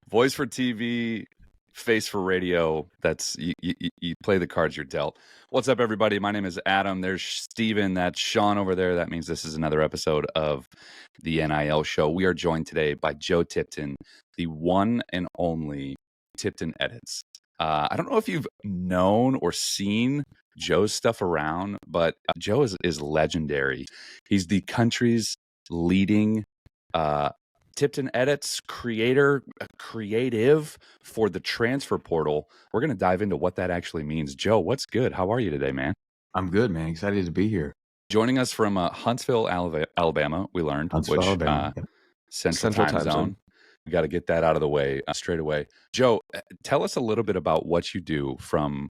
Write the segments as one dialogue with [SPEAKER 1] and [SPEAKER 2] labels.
[SPEAKER 1] Voice for TV, face for radio. That's you play the cards you're dealt. What's up, everybody? My name is Adam. There's Steven. That's Sean over there. That means this is another episode of the NIL show. We are joined today by Joe Tipton, the one and only Tipton Edits. I don't know if you've known or seen Joe's stuff around, but Joe is legendary. He's the country's leading Tipton Edits creative for the transfer portal. We're going to dive into what that actually means. Joe, what's good? How are you today, man?
[SPEAKER 2] I'm good, man. Excited to be here.
[SPEAKER 1] Joining us from Huntsville, Alabama, we learned,
[SPEAKER 2] Huntsville,
[SPEAKER 1] which
[SPEAKER 2] Alabama. Yep.
[SPEAKER 1] Central time zone. We got to get that out of the way straight away. Joe, tell us a little bit about what you do from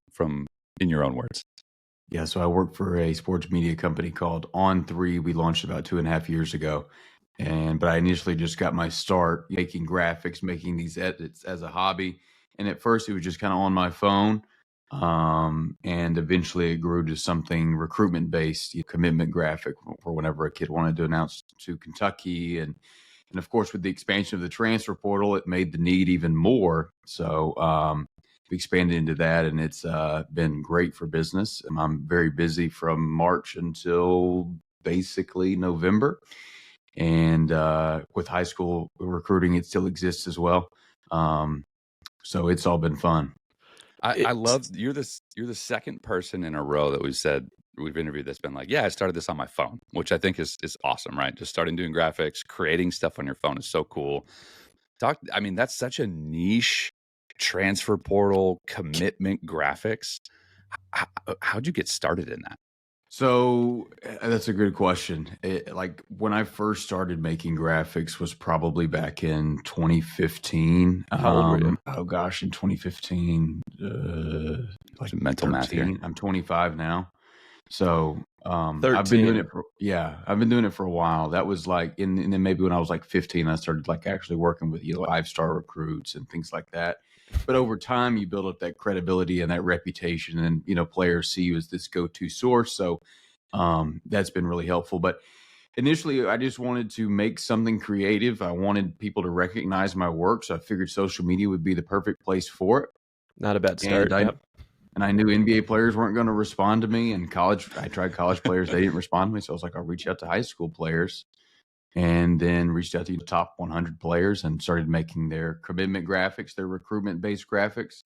[SPEAKER 1] in your own words.
[SPEAKER 2] Yeah, so I work for a sports media company called On3. We launched about 2.5 years ago. But I initially just got my start making graphics, making these edits as a hobby. And at first it was just kind of on my phone. And eventually it grew to something recruitment based, commitment graphic for whenever a kid wanted to announce to Kentucky. And of course, with the expansion of the transfer portal, it made the need even more. So we expanded into that, and it's been great for business. And I'm very busy from March until basically November. And with high school recruiting, it still exists as well. So it's all been fun.
[SPEAKER 1] I love you're the second person in a row that we've interviewed that's been like, yeah, I started this on my phone, which I think is awesome, right? Just starting doing graphics, creating stuff on your phone is so cool. That's such a niche transfer portal commitment graphics. How'd you get started in that?
[SPEAKER 2] So that's a good question. Like when I first started making graphics was probably back in 2015.
[SPEAKER 1] How old were you?
[SPEAKER 2] Oh gosh, in 2015, like
[SPEAKER 1] mental
[SPEAKER 2] 13.
[SPEAKER 1] Math here.
[SPEAKER 2] I'm 25 now. So
[SPEAKER 1] 13.
[SPEAKER 2] I've been doing it for a while. That was like, and then maybe when I was like 15, I started like actually working with 5-star recruits and things like that. But over time, you build up that credibility and that reputation, and players see you as this go-to source. So that's been really helpful. But initially, I just wanted to make something creative. I wanted people to recognize my work, so I figured social media would be the perfect place for it.
[SPEAKER 3] Not a bad start.
[SPEAKER 2] And I knew NBA players weren't going to respond to me. And I tried college players; they didn't respond to me. So I was like, I'll reach out to high school players. And then reached out to the top 100 players and started making their commitment graphics, their recruitment-based graphics.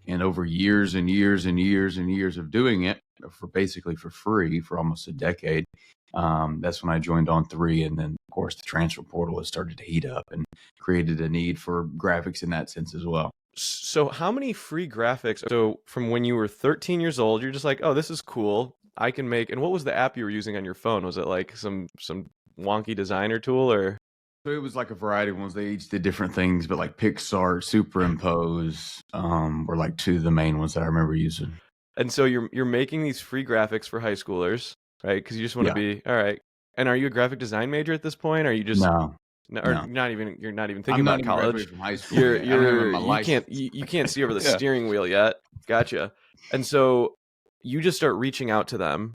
[SPEAKER 2] And over years and years and years and years of doing it for free for almost a decade, that's when I joined On3. And then, of course, the transfer portal has started to heat up and created a need for graphics in that sense as well.
[SPEAKER 3] So how many free graphics? So from when you were 13 years old, you're just like, oh, this is cool. I can make. And what was the app you were using on your phone? Was it like some wonky designer tool, or?
[SPEAKER 2] So it was like a variety of ones. They each did different things, but like Pixar, Superimpose were like two of the main ones that I remember using.
[SPEAKER 3] And so you're making these free graphics for high schoolers, right? Because you just want to be all right. And are you a graphic design major at this point? Or are you just
[SPEAKER 2] no.
[SPEAKER 3] You're not even thinking about college.
[SPEAKER 2] From high school.
[SPEAKER 3] You can't see over the steering wheel yet. Gotcha. And so you just start reaching out to them.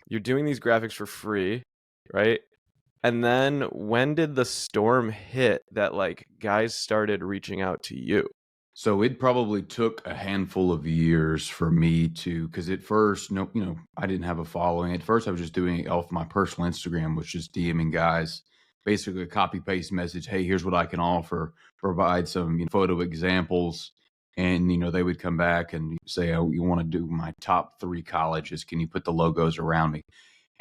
[SPEAKER 3] You're doing these graphics for free, right? And then when did the storm hit that like guys started reaching out to you?
[SPEAKER 2] So it probably took a handful of years for me because at first, I didn't have a following. At first, I was just doing it off my personal Instagram, which is DMing guys, basically a copy paste message. Hey, here's what I can offer. Provide some photo examples, and they would come back and say, "Oh, you want to do my top 3 colleges? Can you put the logos around me?"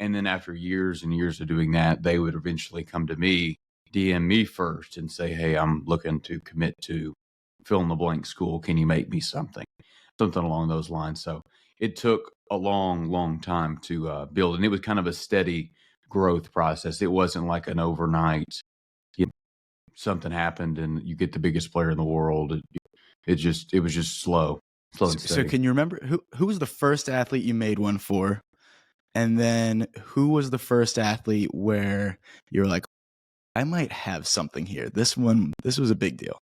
[SPEAKER 2] And then after years and years of doing that, they would eventually come to me, DM me first and say, hey, I'm looking to commit to fill in the blank school. Can you make me something along those lines? So it took a long, long time to build. And it was kind of a steady growth process. It wasn't like an overnight, something happened and you get the biggest player in the world. It was just slow.
[SPEAKER 4] So can you remember who was the first athlete you made one for? And then who was the first athlete where you're like, I might have something here. This was a big deal.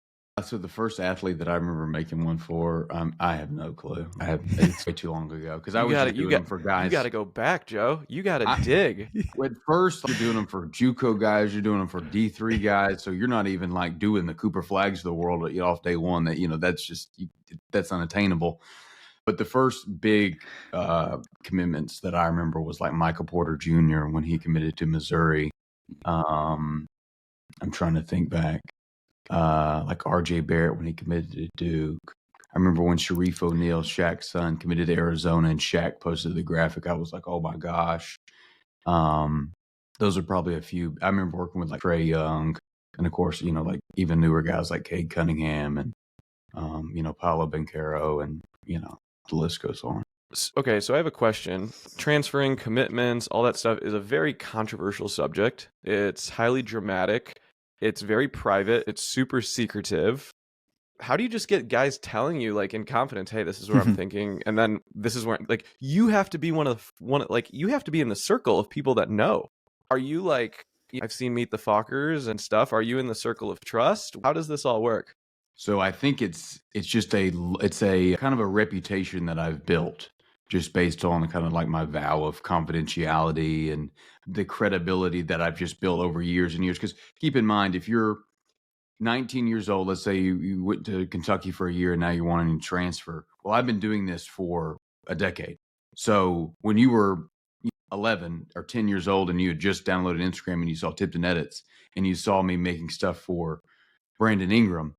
[SPEAKER 2] So the first athlete that I remember making one for, I have no clue. It's way too long ago because I was just doing them for guys.
[SPEAKER 3] You got to go back, Joe. You got to dig.
[SPEAKER 2] At first, you're doing them for JUCO guys. You're doing them for D3 guys. So you're not even like doing the Cooper Flags of the world off day one. That's unattainable. But the first big commitments that I remember was like Michael Porter Jr. when he committed to Missouri. I'm trying to think back. Like RJ Barrett when he committed to Duke. I remember when Sharif O'Neal, Shaq's son, committed to Arizona and Shaq posted the graphic. I was like, oh my gosh. Those are probably a few. I remember working with like Trae Young and of course, like even newer guys like Cade Cunningham and, Paolo Banchero and, the list goes on.
[SPEAKER 3] Okay, so I have a question. Transferring, commitments, all that stuff is a very controversial subject. It's highly dramatic. It's very private. It's super secretive. How do you just get guys telling you like in confidence, hey, this is what I'm thinking, and then this is where like you have to be you have to be in the circle of people that know. Are you like I've seen Meet the Fockers and stuff? Are you in the circle of trust? How does this all work?
[SPEAKER 2] So I think it's a kind of a reputation that I've built just based on kind of like my vow of confidentiality and the credibility that I've just built over years and years. Because keep in mind, if you're 19 years old, let's say you went to Kentucky for a year and now you're wanting to transfer. Well, I've been doing this for a decade. So when you were 11 or 10 years old and you had just downloaded Instagram and you saw Tipton Edits and you saw me making stuff for Brandon Ingram,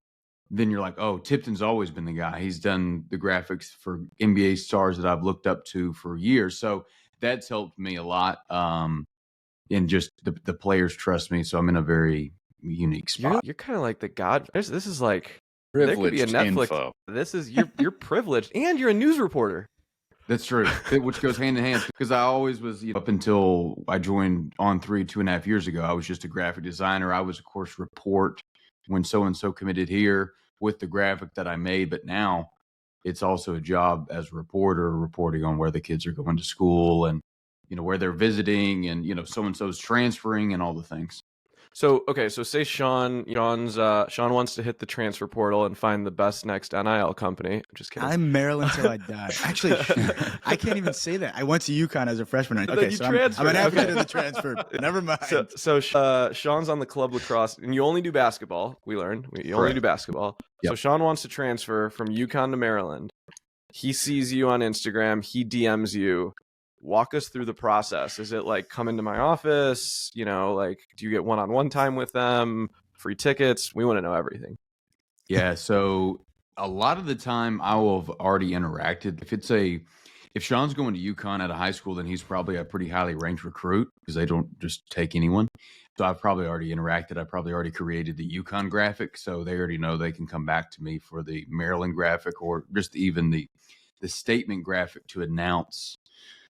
[SPEAKER 2] then you're like, oh, Tipton's always been the guy. He's done the graphics for NBA stars that I've looked up to for years. So that's helped me a lot. And just the players trust me. So I'm in a very unique spot.
[SPEAKER 3] You're kind of like the god. This is like
[SPEAKER 1] Privileged
[SPEAKER 3] there could be a Netflix.
[SPEAKER 1] info.
[SPEAKER 3] This is you're privileged and you're a news reporter.
[SPEAKER 2] That's true, which goes hand in hand because I always was, up until I joined On3 2.5 years ago, I was just a graphic designer. I was, of course, report when so-and-so committed here with the graphic that I made. But now it's also a job as a reporter, reporting on where the kids are going to school and, where they're visiting and, so-and-so's transferring and all the things.
[SPEAKER 3] So, okay, so say Sean wants to hit the transfer portal and find the best next NIL company. I'm just kidding.
[SPEAKER 4] I'm Maryland till I die. Actually, I can't even say that. I went to UConn as a freshman.
[SPEAKER 3] Okay, so I'm
[SPEAKER 4] an advocate of the transfer. Never mind.
[SPEAKER 3] So Sean's on the club lacrosse, and you only do basketball. We learned you only do basketball. Yep. So Sean wants to transfer from UConn to Maryland. He sees you on Instagram. He DMs you. Walk us through the process. Is it like come into my office? Like do you get one-on-one time with them? Free tickets? We want to know everything.
[SPEAKER 2] Yeah. So a lot of the time I will have already interacted. If Sean's going to UConn at a high school, then he's probably a pretty highly ranked recruit because they don't just take anyone. So I've probably already interacted. I probably already created the UConn graphic. So they already know they can come back to me for the Maryland graphic or just even the statement graphic to announce,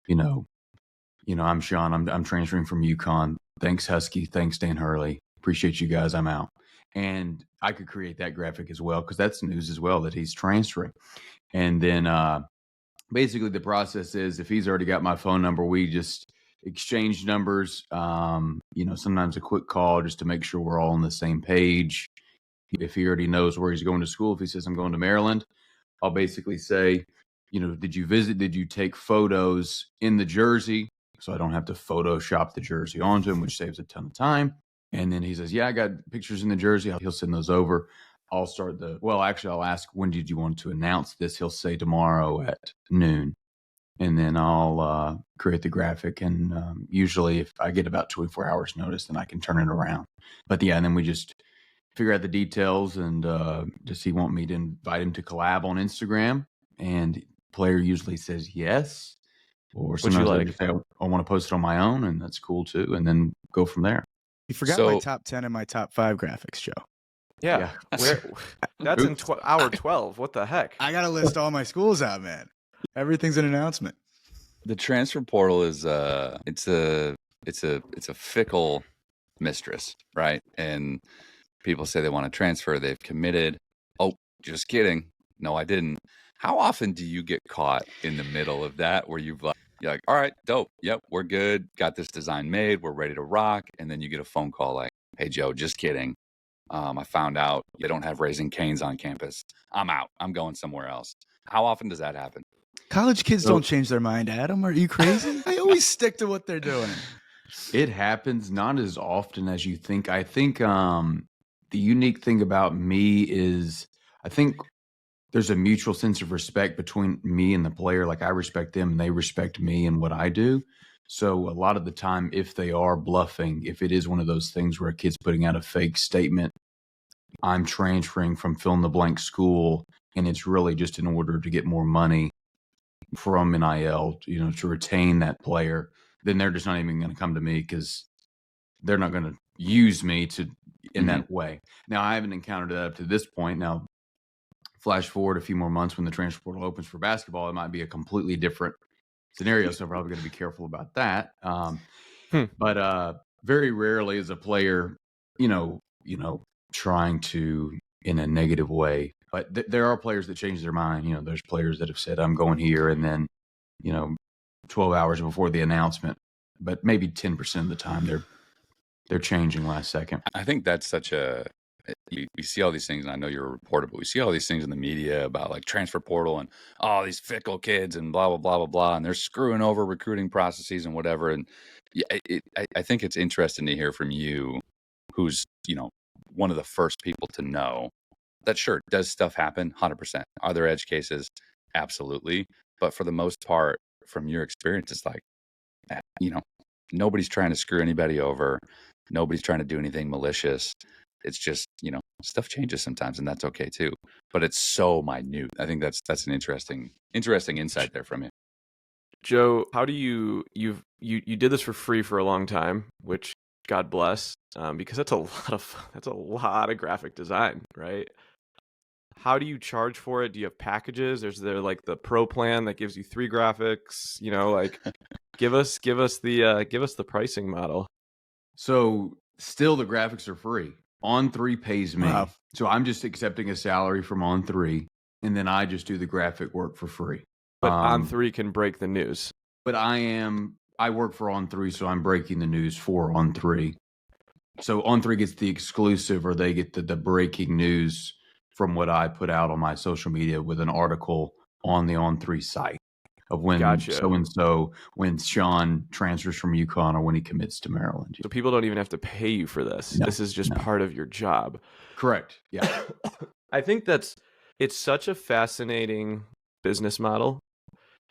[SPEAKER 2] I'm Sean. I'm transferring from UConn. Thanks, Husky. Thanks, Dan Hurley. Appreciate you guys. I'm out. And I could create that graphic as well because that's news as well that he's transferring. And then basically the process is if he's already got my phone number, we just exchange numbers. Sometimes a quick call just to make sure we're all on the same page. If he already knows where he's going to school, if he says I'm going to Maryland, I'll basically say, did you visit? Did you take photos in the jersey? So I don't have to Photoshop the jersey onto him, which saves a ton of time. And then he says, yeah, I got pictures in the jersey. He'll send those over. I'll ask, when did you want to announce this? He'll say tomorrow at noon. And then I'll create the graphic. And usually if I get about 24 hours notice, then I can turn it around. But yeah, and then we just figure out the details and does he want me to invite him to collab on Instagram? And player usually says yes, or sometimes I just say I want to post it on my own, and that's cool too, and then go from there.
[SPEAKER 4] You forgot my top 10 and my top 5 graphics, Joe.
[SPEAKER 3] Yeah. That's in hour 12. What the heck?
[SPEAKER 4] I gotta list all my schools out, man. Everything's an announcement.
[SPEAKER 1] The transfer portal is it's a fickle mistress, right? And people say they want to transfer, they've committed. Oh, just kidding. No, I didn't. How often do you get caught in the middle of that where you're like, all right, dope. Yep, we're good. Got this design made. We're ready to rock. And then you get a phone call like, hey, Joe, just kidding. I found out they don't have Raising Cane's on campus. I'm out. I'm going somewhere else. How often does that happen?
[SPEAKER 4] College kids don't change their mind, Adam. Are you crazy? They always stick to what they're doing.
[SPEAKER 2] It happens not as often as you think. I think the unique thing about me is I think there's a mutual sense of respect between me and the player. Like, I respect them and they respect me and what I do. So a lot of the time, if they are bluffing, if it is one of those things where a kid's putting out a fake statement, I'm transferring from fill in the blank school, and it's really just in order to get more money from NIL, to retain that player, then they're just not even going to come to me because they're not going to use me in that way. Now, I haven't encountered that up to this point. Now, flash forward a few more months when the transfer portal opens for basketball, it might be a completely different scenario. So I'm probably going to be careful about that. But very rarely is a player, trying to in a negative way. But there are players that change their mind. There's players that have said, I'm going here. And then, 12 hours before the announcement, but maybe 10% of the time they're changing last second.
[SPEAKER 1] I think that's such we see all these things, and I know you're a reporter, but we see all these things in the media about like transfer portal and these fickle kids and blah, blah, blah, blah, blah. And they're screwing over recruiting processes and whatever. And I think it's interesting to hear from you, who's, one of the first people to know that, sure, does stuff happen? 100%. Are there edge cases? Absolutely. But for the most part, from your experience, it's like, nobody's trying to screw anybody over. Nobody's trying to do anything malicious. It's just, stuff changes sometimes, and that's okay too. But it's so minute. I think that's an interesting insight there from you.
[SPEAKER 3] Joe, how do you did this for free for a long time, which God bless, because that's a lot of graphic design, right? How do you charge for it? Do you have packages? Is there like the pro plan that gives you 3 graphics? Give us the pricing model.
[SPEAKER 2] So still the graphics are free. On3 pays me.
[SPEAKER 4] Wow.
[SPEAKER 2] So I'm just accepting a salary from On3, and then I just do the graphic work for free.
[SPEAKER 3] But On3 can break the news.
[SPEAKER 2] But I work for On3, so I'm breaking the news for On3. So On3 gets the exclusive, or they get the breaking news from what I put out on my social media with an article on the On3 site of when so-and-so, when Sean transfers from UConn or when he commits to Maryland.
[SPEAKER 3] So people don't even have to pay you for this.
[SPEAKER 2] No,
[SPEAKER 3] this is just part of your job.
[SPEAKER 2] Correct. Yeah.
[SPEAKER 3] I think it's such a fascinating business model,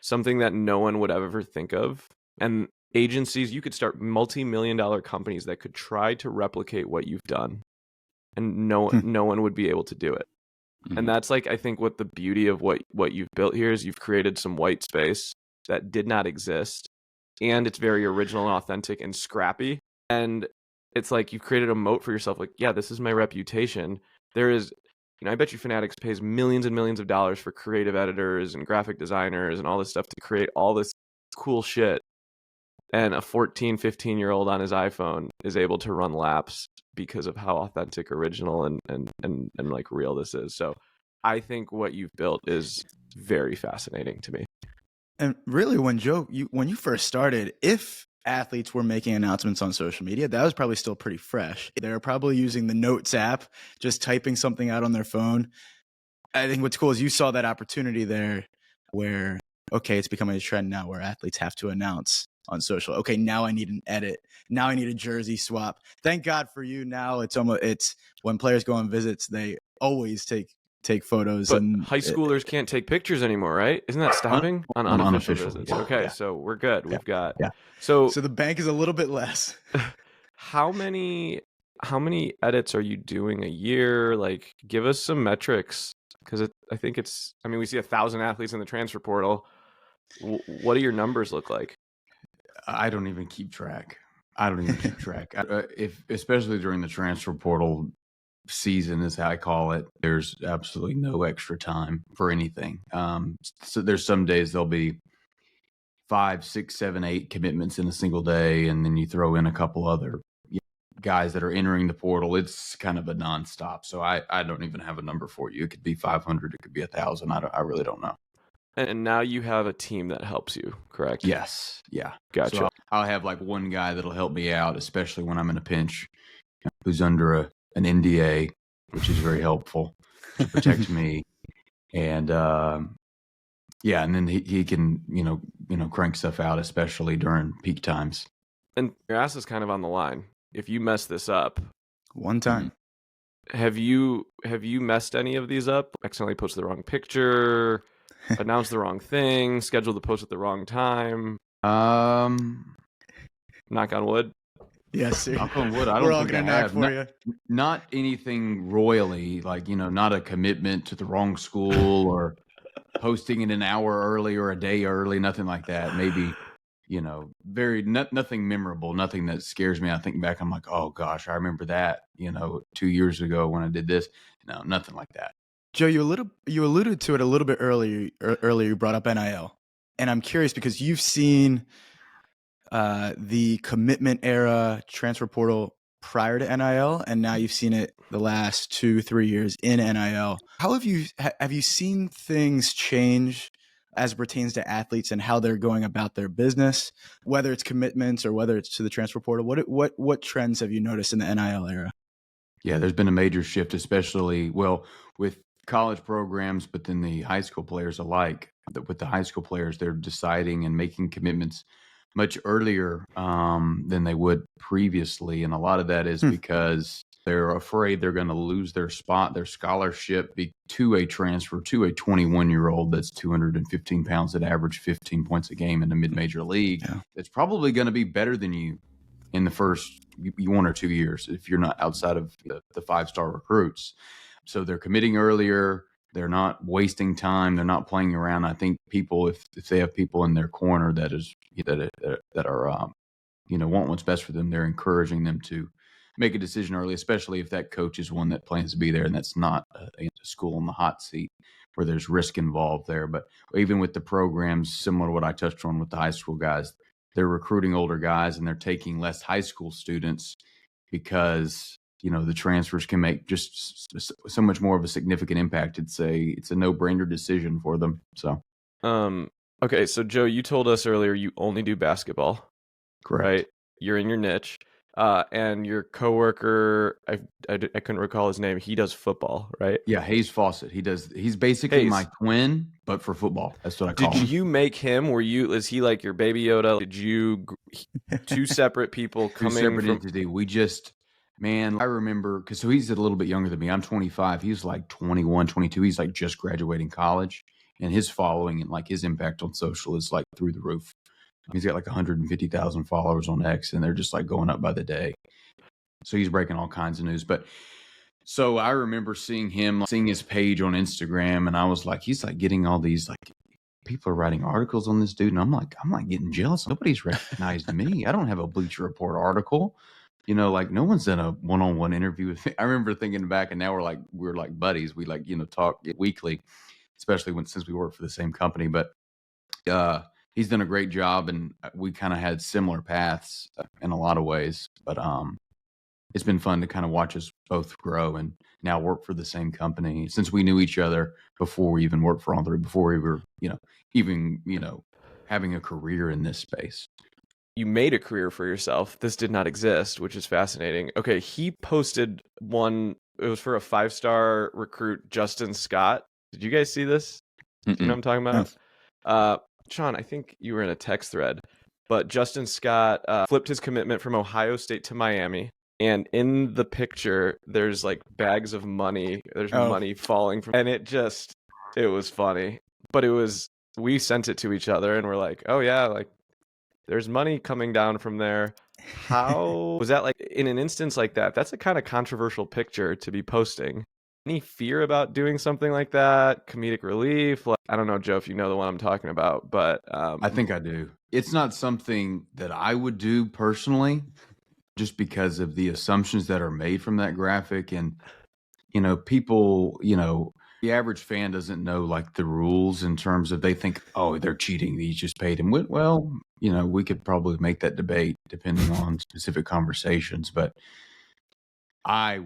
[SPEAKER 3] something that no one would ever think of. And agencies, you could start multi-million-dollar companies that could try to replicate what you've done, and no one would be able to do it. And that's like, I think what the beauty of what you've built here is, you've created some white space that did not exist, and it's very original and authentic and scrappy. And it's like you've created a moat for yourself. Like, yeah, this is my reputation. There is, I bet you Fanatics pays millions and millions of dollars for creative editors and graphic designers and all this stuff to create all this cool shit. And a 14, 15-year-old on his iPhone is able to run laps because of how authentic, original, and like real this is. So I think what you've built is very fascinating to me.
[SPEAKER 4] And really, when you first started, if athletes were making announcements on social media, that was probably still pretty fresh. They were probably using the Notes app, just typing something out on their phone. I think what's cool is you saw that opportunity there where, okay, it's becoming a trend now where athletes have to announce on social. Okay, now I need an edit. Now I need a jersey swap. Thank God for you. Now it's when players go on visits, they always take photos.
[SPEAKER 3] But
[SPEAKER 4] and
[SPEAKER 3] high schoolers can't take pictures anymore, right? Isn't that stopping on unofficial visits?
[SPEAKER 2] Yeah.
[SPEAKER 3] Okay,
[SPEAKER 2] Yeah.
[SPEAKER 3] so we're good.
[SPEAKER 2] Yeah.
[SPEAKER 3] We've got
[SPEAKER 2] Yeah.
[SPEAKER 3] So
[SPEAKER 4] the bank is a little bit less.
[SPEAKER 3] How many edits are you doing a year? Like, give us some metrics, because I think we see 1,000 athletes in the transfer portal. What do your numbers look like?
[SPEAKER 2] I don't even keep track. Especially during the transfer portal season, is how I call it. There's absolutely no extra time for anything. So there's some days there'll be 5, 6, 7, 8 commitments in a single day, and then you throw in a couple other guys that are entering the portal. It's kind of a nonstop. So I don't even have a number for you. It could be 500. It could be 1,000. I really don't know.
[SPEAKER 3] And now you have a team that helps you, correct?
[SPEAKER 2] Yes. Yeah.
[SPEAKER 3] Gotcha.
[SPEAKER 2] So I'll have like one guy that'll help me out, especially when I'm in a pinch, who's under an NDA, which is very helpful to protect me. And yeah, and then he can crank stuff out, especially during peak times.
[SPEAKER 3] And your ass is kind of on the line. If you mess this up,
[SPEAKER 4] one time,
[SPEAKER 3] have you messed any of these up? Accidentally posted the wrong picture, announced the wrong thing, scheduled the post at the wrong time. Knock on wood.
[SPEAKER 4] Yes, sir.
[SPEAKER 2] Knock on wood. I
[SPEAKER 4] We're
[SPEAKER 2] don't
[SPEAKER 4] all
[SPEAKER 2] think I
[SPEAKER 4] gonna knock
[SPEAKER 2] have.
[SPEAKER 4] for you.
[SPEAKER 2] Not anything royally, like not a commitment to the wrong school or posting it an hour early or a day early. Nothing like that. Maybe nothing memorable. Nothing that scares me. I think back, I'm like, oh gosh, I remember that. 2 years ago when I did this. No, nothing like that.
[SPEAKER 4] Joe, you alluded to it a little bit earlier. You brought up NIL, and I'm curious because you've seen the commitment era transfer portal prior to NIL, and now you've seen it the last 2-3 years in NIL. How have you seen things change as it pertains to athletes and how they're going about their business, whether it's commitments or whether it's to the transfer portal? What trends have you noticed in the NIL era?
[SPEAKER 2] Yeah, there's been a major shift, especially with college programs, but then the high school players alike. With the high school players, they're deciding and making commitments much earlier than they would previously. And a lot of that is because they're afraid they're going to lose their spot, their scholarship to a transfer to a 21-year-old that's 215 pounds that average 15 points a game in a mid-major league. Yeah. That's probably going to be better than you in the first 1 or 2 years if you're not outside of the 5-star recruits. So they're committing earlier. They're not wasting time. They're not playing around. I think people, if they have people in their corner that are want what's best for them, they're encouraging them to make a decision early, especially if that coach is one that plans to be there and that's not a school on the hot seat where there's risk involved there. But even with the programs, similar to what I touched on with the high school guys, they're recruiting older guys and they're taking less high school students because the transfers can make just so much more of a significant impact. It's a no-brainer decision for them. So,
[SPEAKER 3] okay. So Joe, you told us earlier you only do basketball.
[SPEAKER 2] Correct.
[SPEAKER 3] Right? You're in your niche. And your coworker, I couldn't recall his name. He does football, right?
[SPEAKER 2] Yeah, Hayes Fawcett. He's basically my twin, but for football. That's what I call him.
[SPEAKER 3] Did you make him? Is he like your baby Yoda? Did you two separate people coming
[SPEAKER 2] two separate
[SPEAKER 3] from
[SPEAKER 2] entity? We just, man, I remember because he's a little bit younger than me. I'm 25. He's like 21, 22. He's like just graduating college, and his following and like his impact on social is like through the roof. He's got like 150,000 followers on X, and they're just like going up by the day. So he's breaking all kinds of news. But so I remember seeing his page on Instagram, and I was like, he's like getting all these like people are writing articles on this dude, and I'm like getting jealous. Nobody's recognized me. I don't have a Bleacher Report article. Like no one's done a one-on-one interview with me. I remember thinking back, and now we're like buddies. We like talk weekly, especially since we work for the same company. But he's done a great job, and we kind of had similar paths in a lot of ways. But it's been fun to kind of watch us both grow and now work for the same company since we knew each other before we even worked for On3, before we were, having a career in this space.
[SPEAKER 3] You made a career for yourself. This did not exist, which is fascinating. Okay, he posted one. It was for a 5-star recruit, Justin Scott. Did you guys see this? Do you know what I'm talking about?
[SPEAKER 4] No.
[SPEAKER 3] Sean, I think you were in a text thread, but Justin Scott flipped his commitment from Ohio State to Miami. And in the picture, there's like bags of money. There's money falling from, and it was funny. But we sent it to each other and we're like, oh yeah, like there's money coming down from there. How was that? Like in an instance like that, that's a kind of controversial picture to be posting. Any fear about doing something like that? Comedic relief? Like, I don't know, Joe, if you know the one I'm talking about, but
[SPEAKER 2] I think I do. It's not something that I would do personally, just because of the assumptions that are made from that graphic. And people, the average fan doesn't know like the rules in terms of, they think, oh, they're cheating, he just paid him. Well, we could probably make that debate depending on specific conversations, but I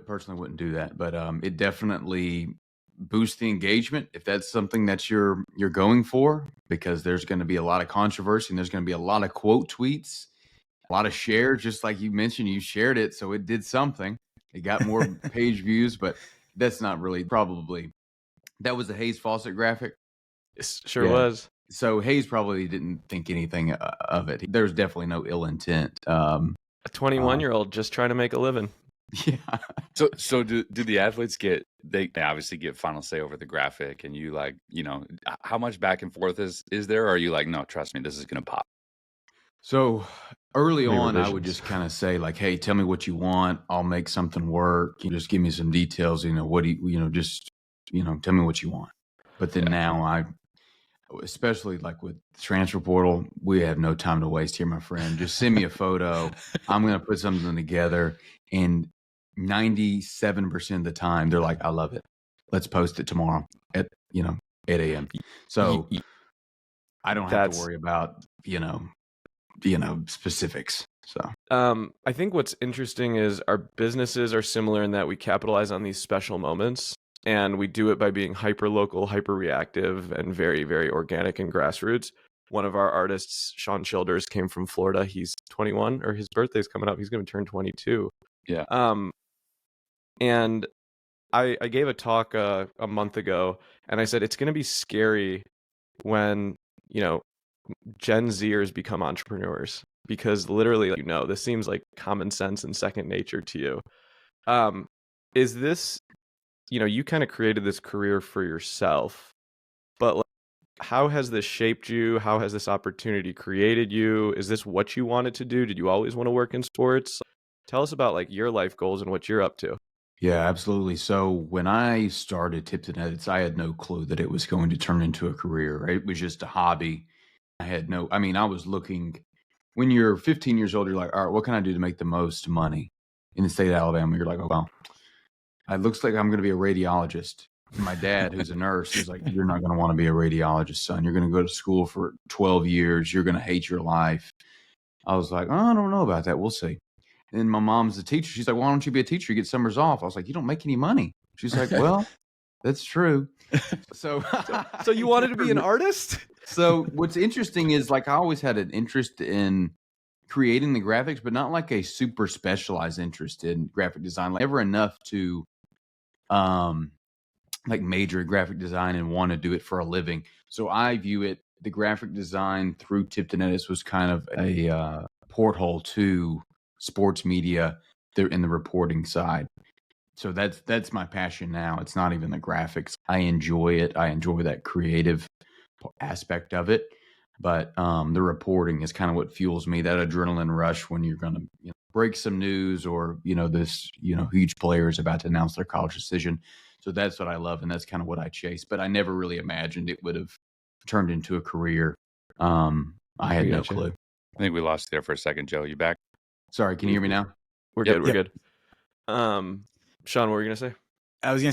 [SPEAKER 2] personally wouldn't do that. But it definitely boosts the engagement if that's something that you're going for, because there's going to be a lot of controversy and there's going to be a lot of quote tweets, a lot of shares. Just like you mentioned, you shared it, so it did something. It got more page views, but that's not really probably. That was a Hayes Fawcett graphic.
[SPEAKER 3] It sure was.
[SPEAKER 2] So Hayes probably didn't think anything of it. There's definitely no ill intent.
[SPEAKER 3] A 21-year-old just trying to make a living.
[SPEAKER 2] Yeah.
[SPEAKER 1] So do the athletes get, they obviously get final say over the graphic, and you like, how much back and forth is there? Or are you like, no, trust me, this is going to pop?
[SPEAKER 2] So early on, I would
[SPEAKER 3] revisions.
[SPEAKER 2] just kind of say like, hey, tell me what you want. I'll make something work. You just give me some details. What do you, just, tell me what you want. But then now especially like with transfer portal, we have no time to waste here, my friend. Just send me a photo. I'm going to put something together. And 97% of the time, they're like, I love it. Let's post it tomorrow at, 8 a.m. So I don't have to worry about, specifics. So
[SPEAKER 3] I think what's interesting is our businesses are similar in that we capitalize on these special moments, and we do it by being hyper local, hyper reactive, and very, very organic and grassroots. One of our artists, Sean Childers, came from Florida. He's 21, or his birthday's coming up. He's going to turn 22.
[SPEAKER 1] Yeah.
[SPEAKER 3] And I gave a talk a month ago, and I said it's going to be scary when Gen Zers become entrepreneurs, because literally, this seems like common sense and second nature to you. Is this, you kind of created this career for yourself, but like, how has this shaped you? How has this opportunity created you? Is this what you wanted to do? Did you always want to work in sports? Tell us about like your life goals and what you're up to.
[SPEAKER 2] yeah, absolutely. So when I started Tipton Edits, I had no clue that it was going to turn into a career. Right? It was just a hobby. I was looking, when you're 15 years old, you're like, all right, what can I do to make the most money in the state of Alabama? You're like, oh, well, it looks like I'm going to be a radiologist. And my dad, who's a nurse, he's like, you're not going to want to be a radiologist, son. You're going to go to school for 12 years. You're going to hate your life. I was like, oh, I don't know about that. We'll see. And then my mom's a teacher. She's like, why don't you be a teacher? You get summers off. I was like, you don't make any money. She's like, well, that's true. So
[SPEAKER 3] you wanted to be an artist?
[SPEAKER 2] So what's interesting is like I always had an interest in creating the graphics, but not like a super specialized interest in graphic design. Like never enough to like major graphic design and want to do it for a living. So I view it, the graphic design through Tipton Edits was kind of a porthole to sports media there in the reporting side. So that's my passion now. It's not even the graphics. I enjoy it. I enjoy that creative aspect of it. But the reporting is kind of what fuels me, that adrenaline rush when you're going to break some news or, this, huge player is about to announce their college decision. So that's what I love. And that's kind of what I chase. But I never really imagined it would have turned into a career. I had no clue.
[SPEAKER 1] I think we lost you there for a second, Joe. You back?
[SPEAKER 2] Sorry. Can you hear me now?
[SPEAKER 3] We're good. We're good. Sean, what were you going to say?
[SPEAKER 4] I was gonna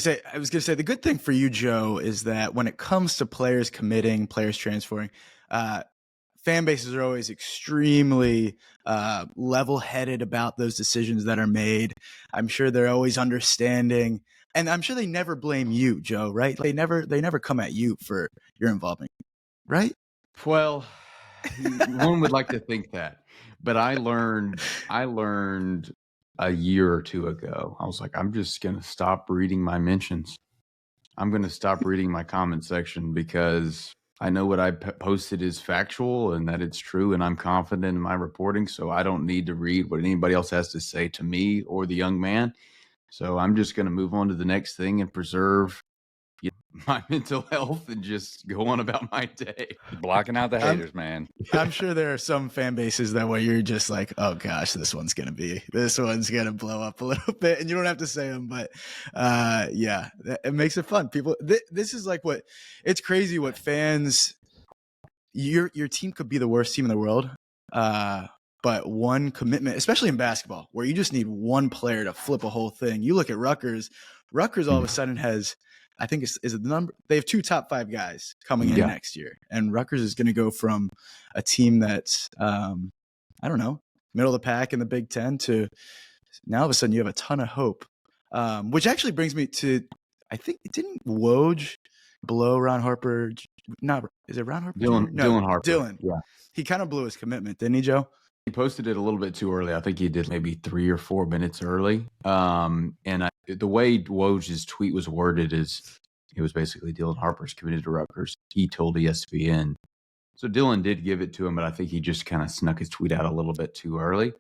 [SPEAKER 4] say the good thing for you, Joe, is that when it comes to players committing, players transferring, fan bases are always extremely level-headed about those decisions that are made. I'm sure they're always understanding, and I'm sure they never blame you, Joe. Right? They never come at you for your involvement, right?
[SPEAKER 2] Well, one would like to think that, but I learned a year or two ago. I was like, I'm just going to stop reading my mentions. I'm going to stop reading my comment section because I know what I posted is factual and that it's true, and I'm confident in my reporting. So I don't need to read what anybody else has to say to me or the young man. So I'm just going to move on to the next thing and preserve my mental health and just go on about my day.
[SPEAKER 1] Blocking out the haters, man.
[SPEAKER 4] I'm sure there are some fan bases that where you're just like, oh gosh, this one's gonna blow up a little bit, and you don't have to say them, but yeah, it makes it fun. People, this is like it's crazy what fans. Your team could be the worst team in the world, but one commitment, especially in basketball, where you just need one player to flip a whole thing. You look at Rutgers. Rutgers all of a sudden has, I think is it the number? They have 2 top 5 guys coming in next year, and Rutgers is going to go from a team that's I don't know, middle of the pack in the Big Ten to now all of a sudden you have a ton of hope. Which actually brings me to, I think, didn't Woj blow Ron Harper? Not, is it Ron Harper?
[SPEAKER 2] Dylan Harper.
[SPEAKER 4] Dylan.
[SPEAKER 2] Yeah.
[SPEAKER 4] He kind of blew his commitment, didn't he, Joe?
[SPEAKER 2] He posted it a little bit too early. I think he did maybe 3 or 4 minutes early. The way Woj's tweet was worded is it was basically Dylan Harper's committed to Rutgers. He told ESPN. So Dylan did give it to him, but I think he just kind of snuck his tweet out a little bit too early.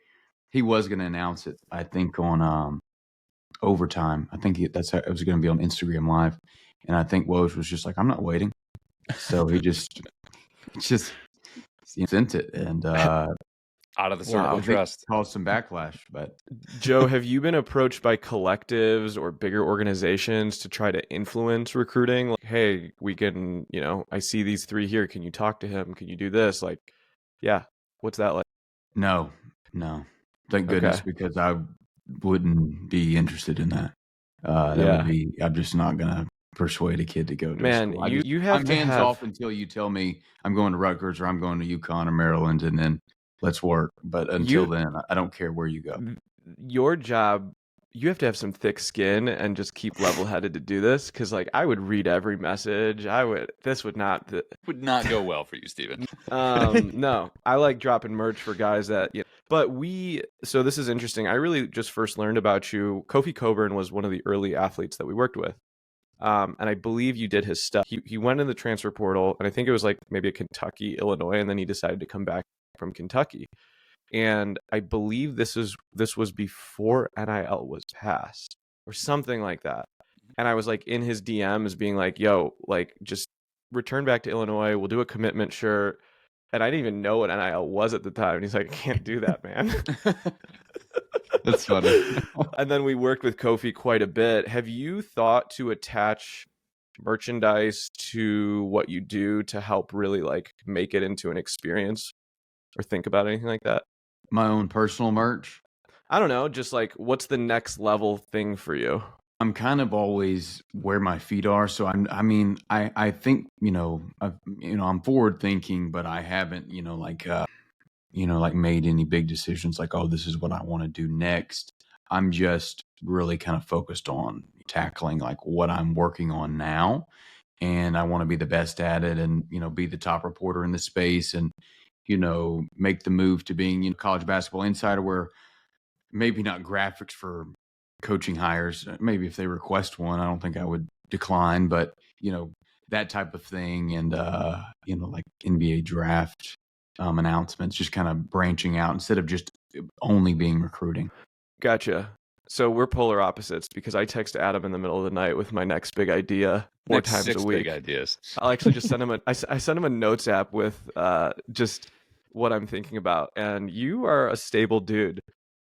[SPEAKER 2] He was going to announce it, I think, on overtime. I think that's how it was going to be on Instagram Live. And I think Woj was just like, I'm not waiting. So he just sent it. And
[SPEAKER 1] out of the circle of trust,
[SPEAKER 2] caused some backlash. But
[SPEAKER 3] Joe, have you been approached by collectives or bigger organizations to try to influence recruiting? Like, hey, we can, I see these 3 here. Can you talk to him? Can you do this? Like, yeah. What's that like?
[SPEAKER 2] No. Thank goodness, because I wouldn't be interested in that. Would be. I'm just not gonna persuade a kid to go to school.
[SPEAKER 3] You have
[SPEAKER 2] I'm hands off until you tell me I'm going to Rutgers or I'm going to UConn or Maryland, and then let's work. But until then, I don't care where you go.
[SPEAKER 3] Your job, you have to have some thick skin and just keep level-headed to do this. Because I would read every message. This would not
[SPEAKER 1] go well for you, Steven.
[SPEAKER 3] No, I like dropping merch for guys that. But so this is interesting. I really just first learned about you. Kofi Coburn was one of the early athletes that we worked with. And I believe you did his stuff. He went in the transfer portal, and I think it was maybe a Kentucky, Illinois, and then he decided to come back from Kentucky. And I believe this was before NIL was passed or something like that. And I was in his DMs being like, yo, just return back to Illinois. We'll do a commitment shirt. And I didn't even know what NIL was at the time. And he's like, I can't do that, man.
[SPEAKER 2] That's funny.
[SPEAKER 3] And then we worked with Kofi quite a bit. Have you thought to attach merchandise to what you do to help really make it into an experience, or think about anything like that?
[SPEAKER 2] My own personal merch?
[SPEAKER 3] I don't know. Just what's the next level thing for you?
[SPEAKER 2] I'm kind of always where my feet are. So I think, I'm forward thinking, but I haven't, made any big decisions oh, this is what I want to do next. I'm just really kind of focused on tackling what I'm working on now. And I want to be the best at it and, be the top reporter in the space and, make the move to being, college basketball insider, where maybe not graphics for coaching hires. Maybe if they request one, I don't think I would decline, but that type of thing. And, NBA draft announcements, just kind of branching out instead of just only being recruiting.
[SPEAKER 3] Gotcha. So we're polar opposites, because I text Adam in the middle of the night with my next big idea four times a week.
[SPEAKER 1] Big ideas.
[SPEAKER 3] I'll actually just send him I send him a notes app with just what I'm thinking about. And you are a stable dude.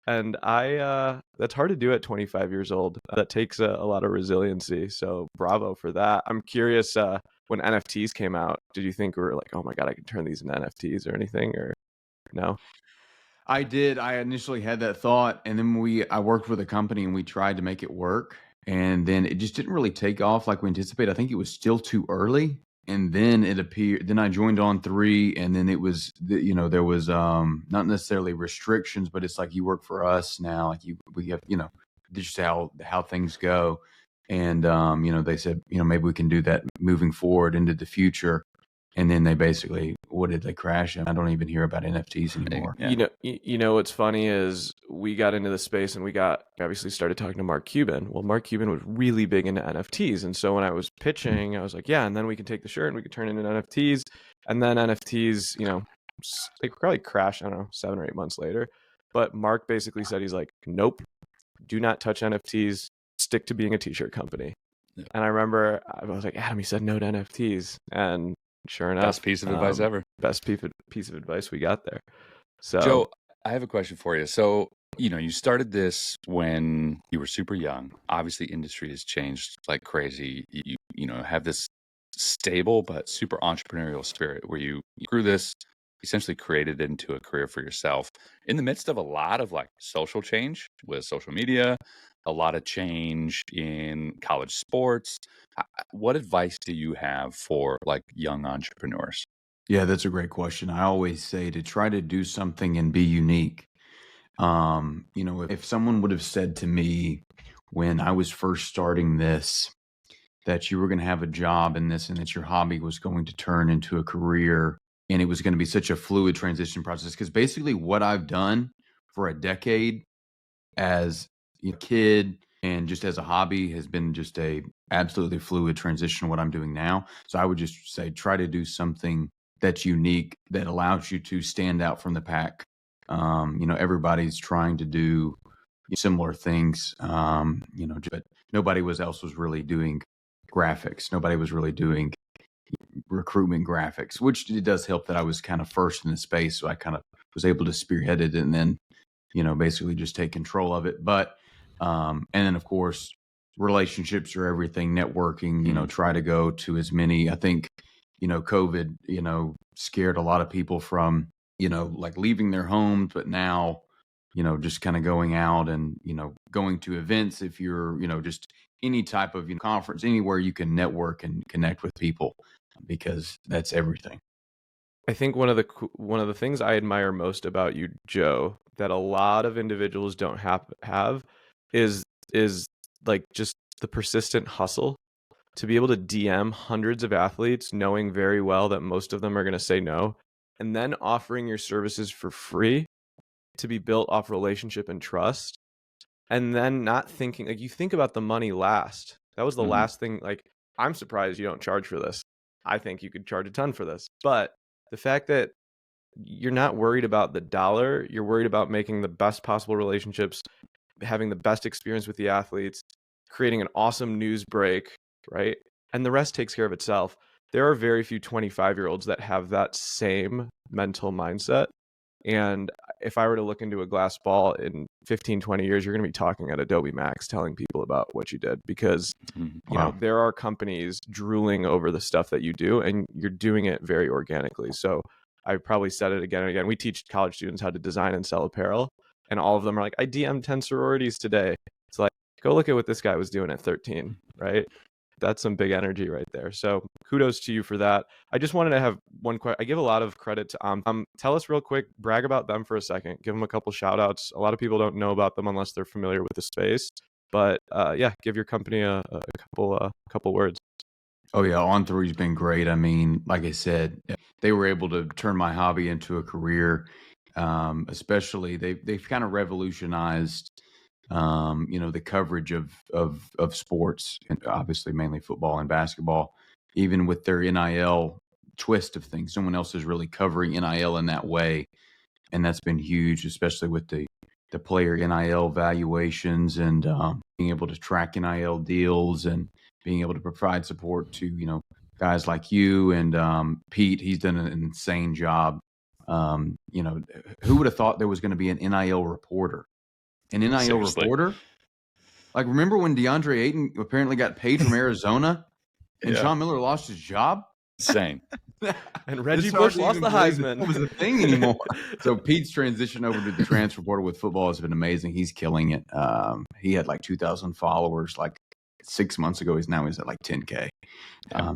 [SPEAKER 3] And that's hard to do at 25 years old. That takes a lot of resiliency. So bravo for that. I'm curious, when NFTs came out, did you think we were like, oh my God, I can turn these into NFTs or anything, or no?
[SPEAKER 2] I did. I initially had that thought, and then I worked with a company and we tried to make it work, and then it just didn't really take off like we anticipated. I think it was still too early, and then it appeared. Then I joined On3, and then it was, there was not necessarily restrictions, but it's you work for us now. We have, just how things go, and they said, maybe we can do that moving forward into the future. And then they basically, what did they crash? And I don't even hear about NFTs anymore.
[SPEAKER 3] Yeah. What's funny is we got into the space and we obviously started talking to Mark Cuban. Well, Mark Cuban was really big into NFTs. And so when I was pitching, I was like, yeah, and then we can take the shirt and we can turn it into NFTs. And then NFTs, they probably crashed, I don't know, 7 or 8 months later. But Mark basically said, he's like, nope, do not touch NFTs. Stick to being a t-shirt company. Yeah. And I remember I was like, Adam, he said no to NFTs. And sure enough,
[SPEAKER 1] best piece of advice ever.
[SPEAKER 3] Best piece of advice we got there. So,
[SPEAKER 1] Joe, I have a question for you. So, you started this when you were super young. Obviously, industry has changed like crazy. You have this stable but super entrepreneurial spirit where you grew this, essentially created it into a career for yourself in the midst of a lot of social change with social media, a lot of change in college sports. What advice do you have for young entrepreneurs?
[SPEAKER 2] Yeah, that's a great question. I always say to try to do something and be unique. If someone would have said to me when I was first starting this, that you were going to have a job in this and that your hobby was going to turn into a career, and it was going to be such a fluid transition process. Because basically what I've done for a decade as a kid and just as a hobby has been just a absolutely fluid transition to what I'm doing now. So I would just say, try to do something that's unique, that allows you to stand out from the pack. Everybody's trying to do similar things, but nobody else was really doing graphics. Nobody was really doing recruitment graphics, which it does help that I was kind of first in the space. So I kind of was able to spearhead it and then, basically just take control of it. But, and then of course, relationships are everything, networking, try to go to as many, I think, COVID, scared a lot of people from, like leaving their homes, but now, just kind of going out and, going to events. If you're, just any type of conference, anywhere you can network and connect with people, because that's everything.
[SPEAKER 3] I think one of the things I admire most about you, Joe, that a lot of individuals don't have is like just the persistent hustle to be able to DM hundreds of athletes, knowing very well that most of them are going to say no, and then offering your services for free to be built off relationship and trust. And then not thinking, like, you think about the money last. That was the last thing. Like, I'm surprised you don't charge for this. I think you could charge a ton for this. But the fact that you're not worried about the dollar, you're worried about making the best possible relationships, having the best experience with the athletes, creating an awesome news break, right? And the rest takes care of itself. There are very few 25-year-olds that have that same mental mindset. And if I were to look into a glass ball in 15, 20 years, you're going to be talking at Adobe Max telling people about what you did, because there are companies drooling over the stuff that you do, and you're doing it very organically. So I probably said it again and again. We teach college students how to design and sell apparel, and all of them are like, I DM'd 10 sororities today. It's like, go look at what this guy was doing at 13, right? That's some big energy right there. So kudos to you for that. I just wanted to have one question. I give a lot of credit to tell us real quick, brag about them for a second, give them a couple shout outs. A lot of people don't know about them unless they're familiar with the space, but give your company a couple words.
[SPEAKER 2] Oh yeah, On3's been great. I mean, like I said, they were able to turn my hobby into a career. Especially they've kind of revolutionized the coverage of sports, and obviously mainly football and basketball, even with their NIL twist of things. Someone else is really covering NIL in that way. And that's been huge, especially with the player NIL valuations and being able to track NIL deals and being able to provide support to, guys like you and Pete. He's done an insane job. Who would have thought there was going to be an NIL reporter? An NIL
[SPEAKER 1] Seriously.
[SPEAKER 2] reporter? Like, remember when DeAndre Ayton apparently got paid from Arizona and Sean Miller lost his job?
[SPEAKER 1] Insane.
[SPEAKER 3] And Reggie Bush lost the Heisman.
[SPEAKER 2] That was a thing anymore. So Pete's transition over to the transfer portal with football has been amazing. He's killing it. He had like 2,000 followers like 6 months ago. He's at like 10K.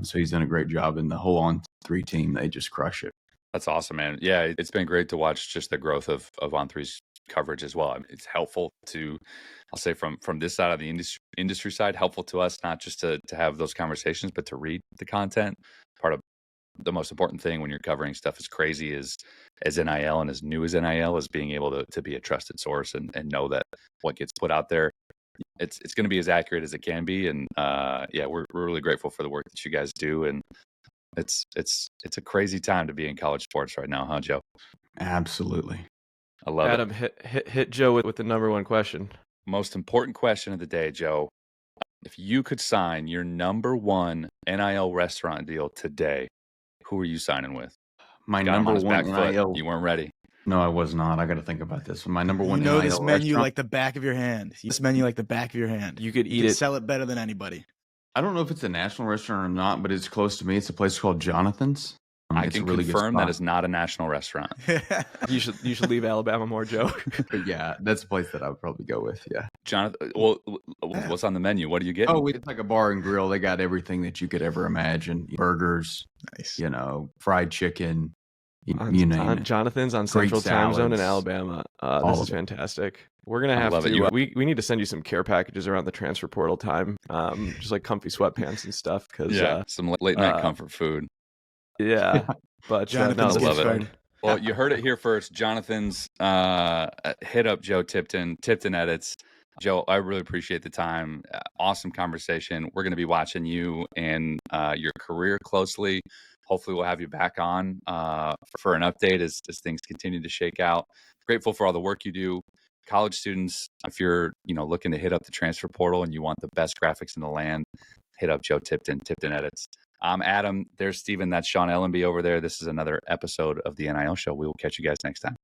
[SPEAKER 2] So he's done a great job. And the whole On3 team, they just crush it.
[SPEAKER 1] That's awesome, man. Yeah, it's been great to watch just the growth of On3's coverage as well. I mean, it's helpful to, I'll say from this side of the industry side, helpful to us, not just to have those conversations, but to read the content. Part of the most important thing when you're covering stuff as crazy as NIL and as new as NIL is being able to be a trusted source and know that what gets put out there, it's going to be as accurate as it can be. And we're really grateful for the work that you guys do. And it's a crazy time to be in college sports right now, huh, Joe?
[SPEAKER 2] Absolutely.
[SPEAKER 1] I love
[SPEAKER 3] Adam,
[SPEAKER 1] it.
[SPEAKER 3] hit Joe with the number one question.
[SPEAKER 1] Most important question of the day, Joe. If you could sign your number one NIL restaurant deal today, who are you signing with?
[SPEAKER 2] My number one NIL.
[SPEAKER 1] You weren't ready.
[SPEAKER 2] No, I was not. I got to think about this. My number one.
[SPEAKER 4] You know
[SPEAKER 2] NIL
[SPEAKER 4] this menu
[SPEAKER 2] restaurant.
[SPEAKER 4] like the back of your hand. This menu like the back of your hand.
[SPEAKER 3] You could eat
[SPEAKER 4] You
[SPEAKER 3] it.
[SPEAKER 4] sell it better than anybody.
[SPEAKER 2] I don't know if it's a national restaurant or not, but it's close to me. It's a place called Jonathan's.
[SPEAKER 1] I
[SPEAKER 2] it's
[SPEAKER 1] can
[SPEAKER 2] a really
[SPEAKER 1] confirm
[SPEAKER 2] good
[SPEAKER 1] that is not a national restaurant.
[SPEAKER 3] You should leave Alabama more, Joe.
[SPEAKER 2] But yeah, that's a place that I would probably go with. Yeah.
[SPEAKER 1] Jonathan, well, what's on the menu? What do you get?
[SPEAKER 2] Oh, it's like a bar and grill. They got everything that you could ever imagine: burgers,
[SPEAKER 4] Nice.
[SPEAKER 2] fried chicken. You name it.
[SPEAKER 3] Jonathan's on
[SPEAKER 2] Great
[SPEAKER 3] Central Time Zone in
[SPEAKER 2] salads.
[SPEAKER 3] Alabama.
[SPEAKER 2] All
[SPEAKER 3] This
[SPEAKER 2] of
[SPEAKER 3] is
[SPEAKER 2] it.
[SPEAKER 3] fantastic. We're gonna have
[SPEAKER 1] love it.
[SPEAKER 3] to. We need to send you some care packages around the transfer portal time, just like comfy sweatpants and stuff. Because
[SPEAKER 1] some late night comfort food.
[SPEAKER 3] Yeah, but
[SPEAKER 4] Jonathan's
[SPEAKER 3] no,
[SPEAKER 1] love
[SPEAKER 4] gift
[SPEAKER 1] it.
[SPEAKER 4] card.
[SPEAKER 1] Well, you heard it here first. Jonathan's hit up Joe Tipton, Tipton Edits. Joe, I really appreciate the time. Awesome conversation. We're going to be watching you and your career closely. Hopefully, we'll have you back on for an update as things continue to shake out. Grateful for all the work you do. College students, if you're looking to hit up the transfer portal and you want the best graphics in the land, hit up Joe Tipton, Tipton Edits. I'm Adam. There's Steven. That's Sean Ellenby over there. This is another episode of the NIL Show. We will catch you guys next time.